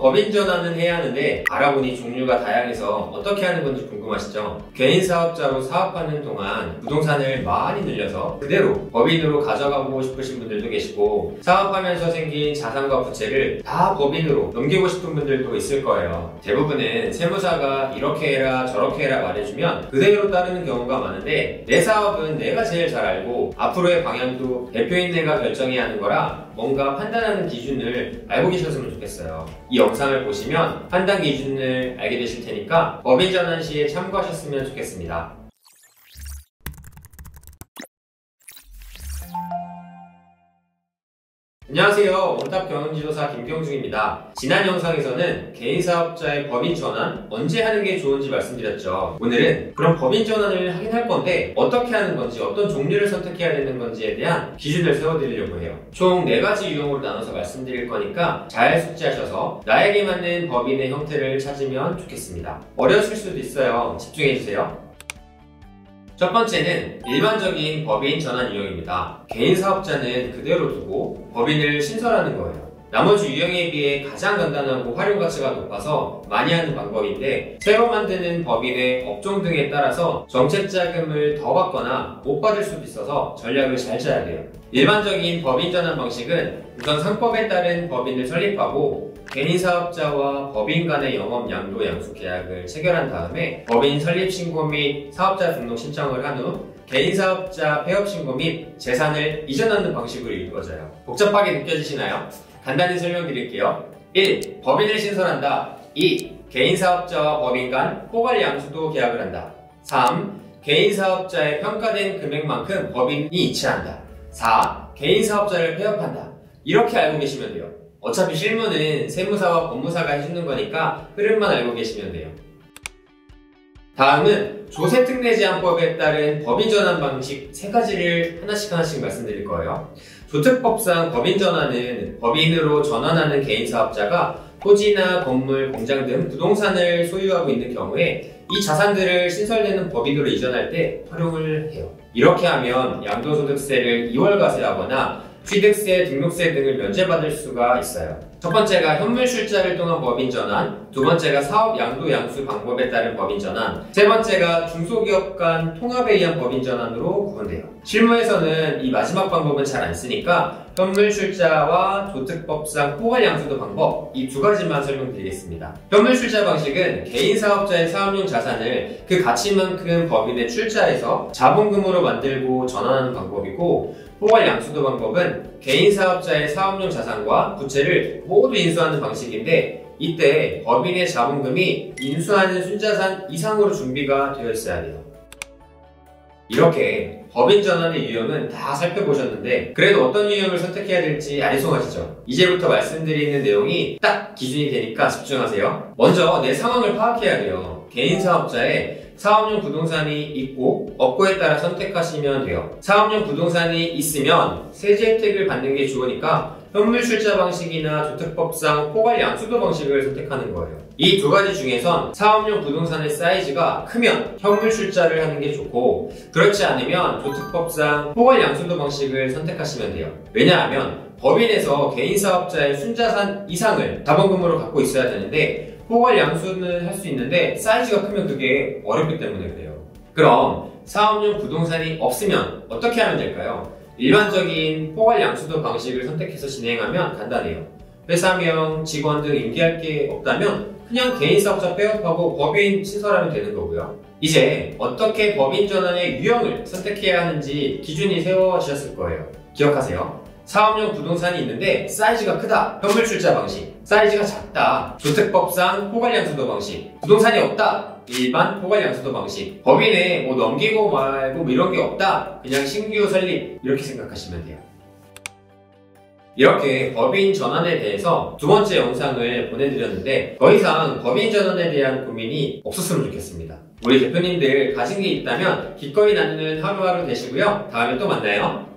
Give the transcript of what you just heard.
법인 전환은 해야 하는데 알아보니 종류가 다양해서 어떻게 하는 건지 궁금하시죠? 개인 사업자로 사업하는 동안 부동산을 많이 늘려서 그대로 법인으로 가져가고 싶으신 분들도 계시고, 사업하면서 생긴 자산과 부채를 다 법인으로 넘기고 싶은 분들도 있을 거예요. 대부분은 세무사가 이렇게 해라 저렇게 해라 말해주면 그대로 따르는 경우가 많은데, 내 사업은 내가 제일 잘 알고 앞으로의 방향도 대표인 내가 결정해야 하는 거라 뭔가 판단하는 기준을 알고 계셨으면 좋겠어요. 이 영상을 보시면 판단 기준을 알게 되실 테니까 법인 전환 시에 참고하셨으면 좋겠습니다. 안녕하세요. 원탑 경영지도사 김경중입니다. 지난 영상에서는 개인사업자의 법인 전환 언제 하는 게 좋은지 말씀드렸죠. 오늘은 그럼 법인 전환을 하긴 할 건데 어떻게 하는 건지, 어떤 종류를 선택해야 되는 건지에 대한 기준을 세워드리려고 해요. 총 4가지 유형으로 나눠서 말씀드릴 거니까 잘 숙지하셔서 나에게 맞는 법인의 형태를 찾으면 좋겠습니다. 어려우실 수도 있어요. 집중해주세요. 첫 번째는 일반적인 법인 전환 유형입니다. 개인 사업자는 그대로 두고 법인을 신설하는 거예요. 나머지 유형에 비해 가장 간단하고 활용 가치가 높아서 많이 하는 방법인데, 새로 만드는 법인의 업종 등에 따라서 정책 자금을 더 받거나 못 받을 수도 있어서 전략을 잘 짜야 돼요. 일반적인 법인 전환 방식은 우선 상법에 따른 법인을 설립하고 개인 사업자와 법인 간의 영업 양도 양수 계약을 체결한 다음에 법인 설립 신고 및 사업자 등록 신청을 한 후 개인 사업자 폐업 신고 및 재산을 이전하는 방식으로 이루어져요. 복잡하게 느껴지시나요? 간단히 설명드릴게요. 1. 법인을 신설한다. 2. 개인 사업자와 법인 간 포괄 양수도 계약을 한다. 3. 개인 사업자의 평가된 금액만큼 법인이 이체한다. 4. 개인 사업자를 폐업한다. 이렇게 알고 계시면 돼요. 어차피 실무는 세무사와 법무사가 해주는 거니까 흐름만 알고 계시면 돼요. 다음은 조세특례제한법에 따른 법인 전환 방식 3가지를 하나씩 말씀드릴 거예요. 조특법상 법인 전환은 법인으로 전환하는 개인 사업자가 토지나 건물, 공장 등 부동산을 소유하고 있는 경우에 이 자산들을 신설되는 법인으로 이전할 때 활용을 해요. 이렇게 하면 양도소득세를 2월 과세하거나 취득세, 등록세 등을 면제받을 수가 있어요. 첫 번째가 현물출자를 통한 법인 전환, 두 번째가 사업 양도 양수 방법에 따른 법인 전환, 세 번째가 중소기업 간 통합에 의한 법인 전환으로 구분돼요. 실무에서는 이 마지막 방법은 잘 안 쓰니까 현물출자와 조특법상 포괄 양수도 방법, 이 2가지만 설명드리겠습니다. 현물출자 방식은 개인 사업자의 사업용 자산을 그 가치만큼 법인에 출자해서 자본금으로 만들고 전환하는 방법이고, 포괄 양수도 방법은 개인 사업자의 사업용 자산과 부채를 모두 인수하는 방식인데, 이때 법인의 자본금이 인수하는 순자산 이상으로 준비가 되어 있어야 돼요. 이렇게 법인 전환의 유형은 다 살펴보셨는데 그래도 어떤 유형을 선택해야 될지 아리송하시죠? 이제부터 말씀드리는 내용이 딱 기준이 되니까 집중하세요. 먼저 내 상황을 파악해야 돼요. 개인 사업자에 사업용 부동산이 있고 없고에 따라 선택하시면 돼요. 사업용 부동산이 있으면 세제 혜택을 받는 게 좋으니까 현물출자 방식이나 조특법상 포괄 양수도 방식을 선택하는 거예요. 이 2가지 중에선 사업용 부동산의 사이즈가 크면 현물출자를 하는 게 좋고, 그렇지 않으면 조특법상 포괄 양수도 방식을 선택하시면 돼요. 왜냐하면 법인에서 개인 사업자의 순자산 이상을 자본금으로 갖고 있어야 되는데 포괄 양수는 할 수 있는데 사이즈가 크면 그게 어렵기 때문에 그래요. 그럼 사업용 부동산이 없으면 어떻게 하면 될까요? 일반적인 포괄 양수도 방식을 선택해서 진행하면 간단해요. 회사명, 직원 등 임기할 게 없다면 그냥 개인 사업자 폐업하고 법인 신설하면 되는 거고요. 이제 어떻게 법인 전환의 유형을 선택해야 하는지 기준이 세워지셨을 거예요. 기억하세요. 사업용 부동산이 있는데 사이즈가 크다, 현물출자 방식. 사이즈가 작다, 조특법상 포괄 양수도 방식. 부동산이 없다, 일반 포괄 양수도 방식. 법인에 뭐 넘기고 말고 이런 게 없다, 그냥 신규 설립, 이렇게 생각하시면 돼요. 이렇게 법인 전환에 대해서 2번째 영상을 보내드렸는데 더 이상 법인 전환에 대한 고민이 없었으면 좋겠습니다. 우리 대표님들 가진 게 있다면 기꺼이 나누는 하루하루 되시고요. 다음에 또 만나요.